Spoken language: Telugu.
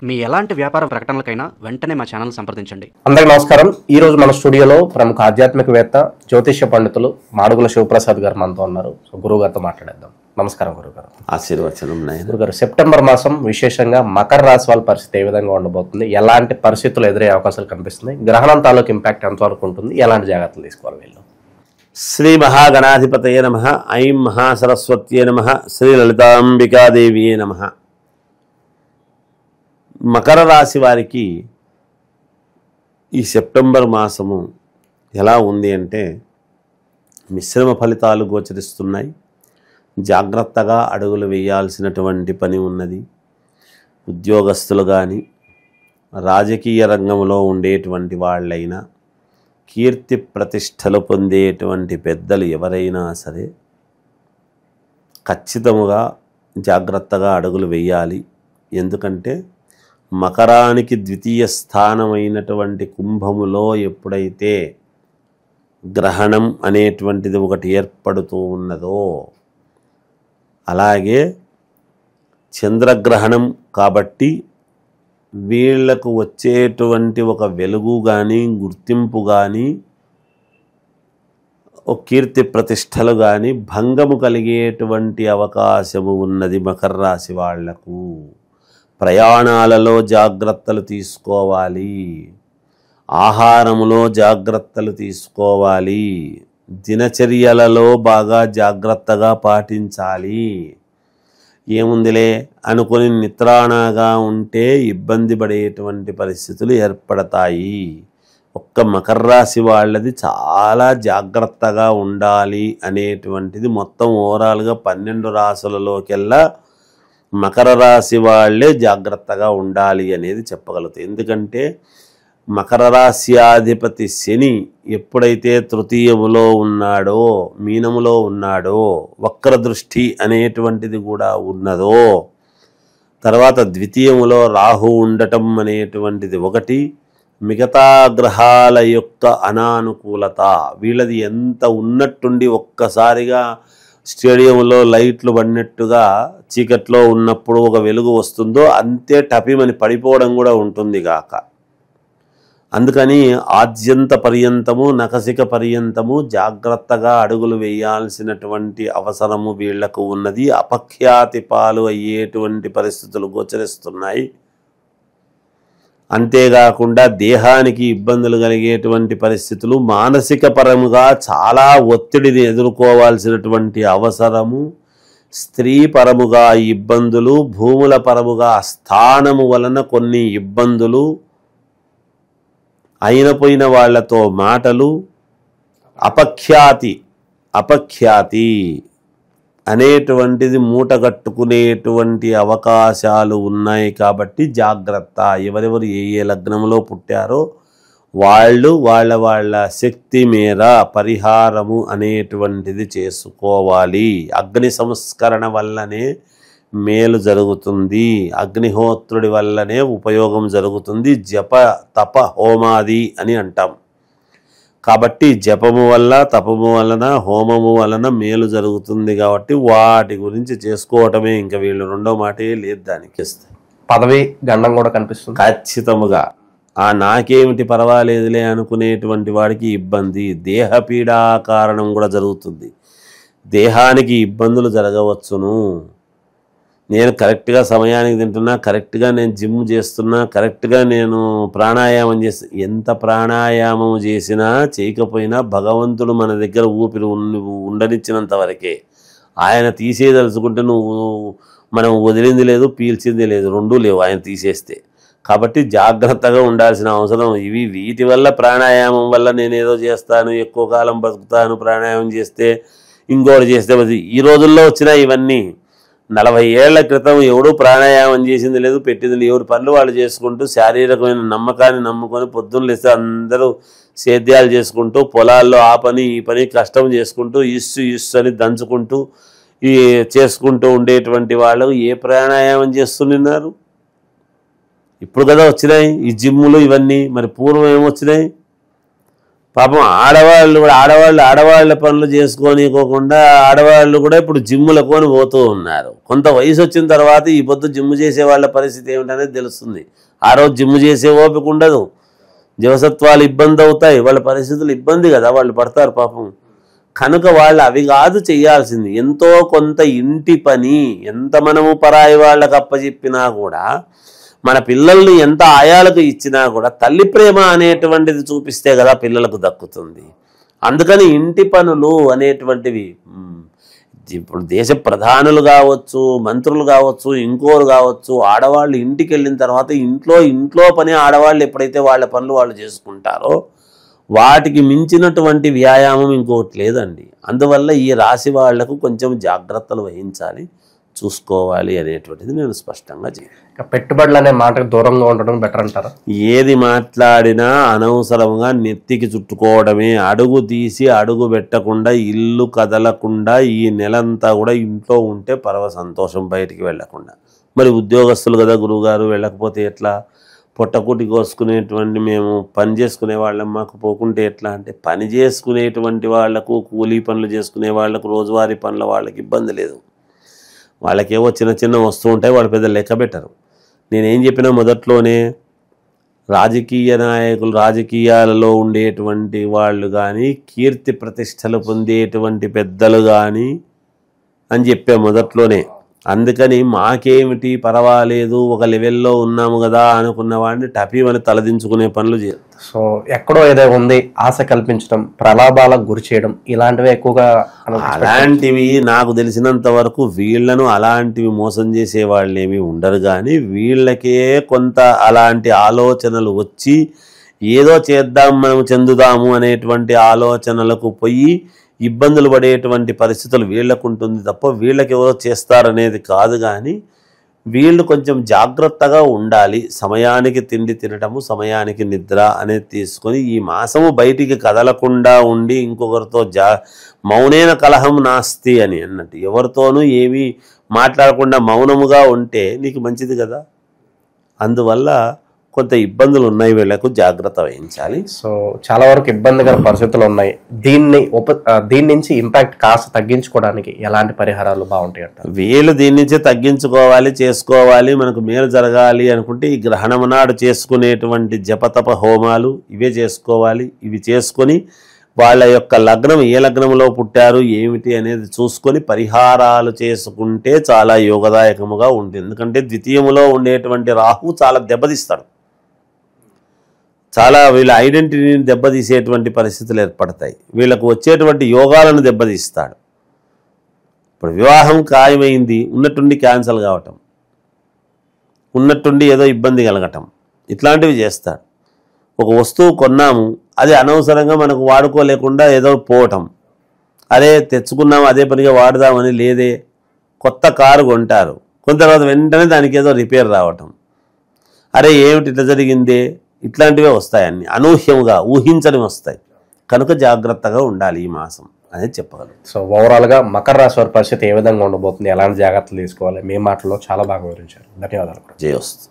మీ ఎలాంటి వ్యాపార ప్రకటనలకైనా వెంటనే మా ఛానల్ సంప్రదించండి. అందరికీ నమస్కారం. ఈ రోజు మన స్టూడియోలో ప్రముఖ ఆధ్యాత్మికవేత్త జ్యోతిష్య పండితులు మాడుగుల శివప్రసాద్ గారు మనతో ఉన్నారు. సో గురువు గారితో మాట్లాడేద్దాం. నమస్కారం గురుగారు. ఆశీర్వచనం. గురుగారు, సెప్టెంబర్ మాసం విశేషంగా మకర రాశి వాళ్ళ పరిస్థితి ఏ విధంగా ఉండబోతుంది, ఎలాంటి పరిస్థితులు ఎదురయ్యే అవకాశాలు కనిపిస్తుంది, గ్రహణం తాలూకు ఇంపాక్ట్ ఎంతవరకు ఉంటుంది, ఎలాంటి జాగ్రత్తలు తీసుకోవాలి వీళ్ళు? శ్రీ మహాగణాధిపతయే నమః. ఐం మహాసరస్వత్యే నమః. శ్రీ లలితాంబికాదేవియే నమః. మకర రాశి వారికి ఈ సెప్టెంబర్ మాసము ఎలా ఉంది అంటే మిశ్రమ ఫలితాలు గోచరిస్తున్నాయి. జాగ్రత్తగా అడుగులు వేయాల్సినటువంటి పని ఉన్నది. ఉద్యోగస్తులు కానీ రాజకీయ రంగంలో ఉండేటువంటి వాళ్ళైనా కీర్తి ప్రతిష్టలు పొందేటువంటి పెద్దలు ఎవరైనా సరే ఖచ్చితముగా జాగ్రత్తగా అడుగులు వేయాలి. ఎందుకంటే మకరానికి ద్వితీయ స్థానమైనటువంటి కుంభములో ఎప్పుడైతే గ్రహణం అనేటువంటిది ఒకటి ఏర్పడుతూ ఉన్నదో, అలాగే చంద్రగ్రహణం కాబట్టి వీళ్లకు వచ్చేటువంటి ఒక వెలుగు కానీ గుర్తింపు కానీ ఒక కీర్తి ప్రతిష్టలు కానీ భంగము కలిగేటువంటి అవకాశము ఉన్నది మకర రాశి వాళ్లకు. ప్రయాణాలలో జాగ్రత్తలు తీసుకోవాలి, ఆహారములో జాగ్రత్తలు తీసుకోవాలి, దినచర్యలలో బాగా జాగ్రత్తగా పాటించాలి. ఏముందిలే అనుకుని నిద్రాణగా ఉంటే ఇబ్బంది పడేటువంటి పరిస్థితులు ఏర్పడతాయి. ఒక్క మకర రాశి వాళ్ళది చాలా జాగ్రత్తగా ఉండాలి అనేటువంటిది మొత్తం ఓవరాల్గా 12 రాశులలోకెల్లా మకర రాశి వాళ్ళే జాగ్రత్తగా ఉండాలి అనేది చెప్పగలుగుతాయి. ఎందుకంటే మకర రాశ్యాధిపతి శని ఎప్పుడైతే తృతీయములో ఉన్నాడో, మీనములో ఉన్నాడో, వక్ర దృష్టి అనేటువంటిది కూడా ఉన్నదో, తర్వాత ద్వితీయములో రాహు ఉండటం అనేటువంటిది ఒకటి, మిగతా గ్రహాల యొక్క అనానుకూలత వీళ్ళది ఎంత ఉన్నట్టుండి ఒక్కసారిగా స్టేడియంలో లైట్లు పడినట్టుగా చీకట్లో ఉన్నప్పుడు ఒక వెలుగు వస్తుందో అంతే టపిమని పడిపోవడం కూడా ఉంటుంది గాక. అందుకని ఆద్యంత పర్యంతము నఖశిక పర్యంతము జాగ్రత్తగా అడుగులు వేయాల్సినటువంటి అవసరము వీళ్లకు ఉన్నది. అపఖ్యాతి పాలు అయ్యేటువంటి పరిస్థితులు గోచరిస్తున్నాయి. అంతేకాకుండా దేహానికి ఇబ్బందులు కలిగేటువంటి పరిస్థితులు, మానసిక పరముగా చాలా ఒత్తిడిని ఎదుర్కోవాల్సినటువంటి అవసరము, స్త్రీ పరముగా ఇబ్బందులు, భూముల పరముగా స్థానము వలన కొన్ని ఇబ్బందులు, అయినపోయిన వాళ్లతో మాటలు, అపఖ్యాతి అనేటువంటిది మూటగట్టుకునేటువంటి అవకాశాలు ఉన్నాయి. కాబట్టి జాగ్రత్త. ఎవరెవరు ఏ లగ్నంలో పుట్టారో వాళ్ళు వాళ్ళ శక్తి మేర పరిహారము అనేటువంటిది చేసుకోవాలి. అగ్ని సంస్కరణ వల్లనే మేలు జరుగుతుంది, అగ్నిహోత్రుడి వల్లనే ఉపయోగం జరుగుతుంది. జప తప హోమాది అని అంటాం. కాబట్టి జపము వల్ల, తపము వలన, హోమము వలన మేలు జరుగుతుంది. కాబట్టి వాటి గురించి చేసుకోవటమే. ఇంకా వీళ్ళు రెండో మాటే లేదు దానికి. పదవి గండం కూడా కనిపిస్తుంది ఖచ్చితముగా. నాకేమిటి పర్వాలేదులే అనుకునేటువంటి వాడికి ఇబ్బంది, దేహపీడా కారణం కూడా జరుగుతుంది. దేహానికి ఇబ్బందులు జరగవచ్చును. నేను కరెక్ట్గా సమయానికి తింటున్నా, కరెక్ట్గా నేను జిమ్ చేస్తున్నా, కరెక్ట్గా నేను ప్రాణాయామం చేస్తున్నా, ఎంత ప్రాణాయామం చేసినా చేయకపోయినా భగవంతుడు మన దగ్గర ఊపిరి ఉండనిచ్చినంత వరకే. ఆయన తీసేదలుచుకుంటే మనం వదిలింది లేదు, పీల్చింది లేదు, రెండూ లేవు ఆయన తీసేస్తే. కాబట్టి జాగ్రత్తగా ఉండాల్సిన అవసరం వీటి వల్ల, ప్రాణాయామం వల్ల నేను ఏదో చేస్తాను, ఎక్కువ కాలం బతుకుతాను, ప్రాణాయామం చేస్తే ఇంకోటి చేస్తే, ఈ రోజుల్లో వచ్చినా ఇవన్నీ 40 ఏళ్ల క్రితం ఎవడూ ప్రాణాయామం చేసింది లేదు, పెట్టింది లేదు. ఎవరి పనులు వాళ్ళు చేసుకుంటూ శారీరకమైన నమ్మకాన్ని నమ్ముకొని పొద్దున్న లేస్తే అందరూ సేద్యాలు చేసుకుంటూ పొలాల్లో ఆ పని ఈ పని కష్టం చేసుకుంటూ ఇస్సు అని దంచుకుంటూ చేసుకుంటూ ఉండేటువంటి వాళ్ళు ఏ ప్రాణాయామం చేస్తున్నారు? ఇప్పుడు కదా వచ్చినాయి ఈ జిమ్ములు ఇవన్నీ. మరి పూర్వం ఏమొచ్చినాయి? పాపం ఆడవాళ్ళ పనులు చేసుకోనికోకుండా ఆడవాళ్ళు కూడా ఇప్పుడు జిమ్ములకు కొని పోతూ ఉన్నారు. కొంత వయసు వచ్చిన తర్వాత ఈ పొద్దు జిమ్ చేసే వాళ్ళ పరిస్థితి ఏమిటనేది తెలుస్తుంది. ఆ రోజు జిమ్ చేసే ఓపిక ఉండదు, జీవసత్వాలు ఇబ్బంది అవుతాయి, వాళ్ళ పరిస్థితులు ఇబ్బంది కదా, వాళ్ళు పడతారు పాపం. కనుక వాళ్ళు అవి కాదు చేయాల్సింది, ఎంతో కొంత ఇంటి పని. ఎంత మనము పరాయి వాళ్ళకు అప్పచెప్పినా కూడా, మన పిల్లల్ని ఎంత ఆయాలకు ఇచ్చినా కూడా తల్లి ప్రేమ అనేటువంటిది చూపిస్తే కదా పిల్లలకు దక్కుతుంది. అందుకని ఇంటి పనులు అనేటువంటివి ఇప్పుడు దేశ ప్రధానులు కావచ్చు, మంత్రులు కావచ్చు, ఇంకోరు కావచ్చు, ఆడవాళ్ళు ఇంటికి వెళ్ళిన తర్వాత ఇంట్లో పని ఆడవాళ్ళు ఎప్పుడైతే వాళ్ళ పనులు వాళ్ళు చేసుకుంటారో వాటికి మించినటువంటి వ్యాయామం ఇంకొకటి లేదండి. అందువల్ల ఈ రాశి వాళ్లకు కొంచెం జాగ్రత్తలు వహించాలి, చూసుకోవాలి అనేటువంటిది నేను స్పష్టంగా చేయాలి. పెట్టుబడులు అనే మాటకు దూరంగా ఉండడం బెటర్ అంటారా? ఏది మాట్లాడినా అనవసరంగా నెత్తికి చుట్టుకోవడమే. అడుగు తీసి అడుగు పెట్టకుండా, ఇల్లు కదలకుండా, ఈ నెలంతా కూడా ఇంట్లో ఉంటే సంతోషం, బయటికి వెళ్ళకుండా. మరి ఉద్యోగస్తులు కదా గురువుగారు, వెళ్ళకపోతే ఎట్లా? పొట్టకుటి కోసుకునేటువంటి మేము పని చేసుకునే వాళ్ళం, మాకు పోకుంటే ఎట్లా అంటే, పని చేసుకునేటువంటి వాళ్లకు, కూలీ పనులు చేసుకునే వాళ్లకు, రోజువారీ పనుల వాళ్ళకి ఇబ్బంది లేదు. వాళ్ళకేవో చిన్న వస్తూ ఉంటాయి, వాళ్ళు పెద్ద లెక్క పెట్టరు. నేనేం చెప్పినా మొదట్లోనే, రాజకీయ నాయకులు, రాజకీయాలలో ఉండేటువంటి వాళ్ళు కానీ, కీర్తి ప్రతిష్టలు పొందేటువంటి పెద్దలు కానీ అని చెప్పే మొదట్లోనే. అందుకని మాకేమిటి పర్వాలేదు, ఒక లెవెల్లో ఉన్నాము కదా అనుకున్న వాడిని టపీమని తలదించుకునే పనులు చేయాలి. సో ఎక్కడో ఏదో ఉంది, ఆశ కల్పించడం, ప్రలాభాలకు గురి చేయడం, ఇలాంటివి ఎక్కువగా. అలాంటివి నాకు తెలిసినంత వరకు వీళ్లను అలాంటివి మోసం చేసే వాళ్ళు ఏమీ ఉండరు. కానీ వీళ్ళకే కొంత అలాంటి ఆలోచనలు వచ్చి ఏదో చేద్దాం, మనం చెందుదాము అనేటువంటి ఆలోచనలకు పోయి ఇబ్బందులు పడేటువంటి పరిస్థితులు వీళ్ళకు ఉంటుంది తప్ప వీళ్ళకి ఎవరో చేస్తారనేది కాదు. కానీ వీళ్ళు కొంచెం జాగ్రత్తగా ఉండాలి. సమయానికి తిండి తినటము, సమయానికి నిద్ర అనేది తీసుకొని ఈ మాసము బయటికి కదలకుండా ఉండి, ఇంకొకరితో మౌనేన కలహం నాస్తి అని అన్నట్టు ఎవరితోనూ ఏమీ మాట్లాడకుండా మౌనముగా ఉంటే నీకు మంచిది కదా. అందువల్ల కొంత ఇబ్బందులు ఉన్నాయి, వీళ్లకు జాగ్రత్త వహించాలి. సో చాలా వరకు ఇబ్బందికర పరిస్థితులు ఉన్నాయి. దీని నుంచి ఇంపాక్ట్ కాస్త తగ్గించుకోవడానికి ఎలాంటి పరిహారాలు బాగుంటాయి అంటారు? వీళ్ళు దీని నుంచి తగ్గించుకోవాలి, చేసుకోవాలి, మనకు మేలు జరగాలి అనుకుంటే ఈ గ్రహణము నాడు చేసుకునేటువంటి జపతప హోమాలు ఇవే చేసుకోవాలి. ఇవి చేసుకొని వాళ్ళ యొక్క లగ్నం, ఏ లగ్నంలో పుట్టారు ఏమిటి అనేది చూసుకొని పరిహారాలు చేసుకుంటే చాలా యోగదాయకముగా ఉంటుంది. ఎందుకంటే ద్వితీయములో ఉండేటువంటి రాహు చాలా దెబ్బతీస్తాడు, చాలా వీళ్ళ ఐడెంటిటీని దెబ్బతీసేటువంటి పరిస్థితులు ఏర్పడతాయి, వీళ్ళకు వచ్చేటువంటి యోగాలను దెబ్బతీస్తాడు. ఇప్పుడు వివాహం ఖాయమైంది, ఉన్నట్టుండి క్యాన్సల్ కావటం, ఉన్నట్టుండి ఏదో ఇబ్బంది కలగటం, ఇట్లాంటివి చేస్తాడు. ఒక వస్తువు కొన్నాము, అది అనవసరంగా మనకు వాడుకోలేకుండా ఏదో పోవటం, అదే తెచ్చుకున్నాము అదే పనిగా వాడదామని లేదే, కొత్త కారు కొంటారు, కొంత తర్వాత వెంటనే దానికి ఏదో రిపేర్ రావటం, అరే ఏమిటి ఇట్లా జరిగిందే, ఇట్లాంటివే వస్తాయి. అన్ని అనూహ్యంగా ఊహించని వస్తాయి. కనుక జాగ్రత్తగా ఉండాలి ఈ మాసం అనేది చెప్పగలను. సో ఓవరాల్గా మకర రాశి వారి పరిస్థితి ఏ విధంగా ఉండబోతుంది, ఎలాంటి జాగ్రత్తలు తీసుకోవాలి, మీ మాటల్లో చాలా బాగా వివరించారు. ధన్యవాదాలు. జయోస్తు.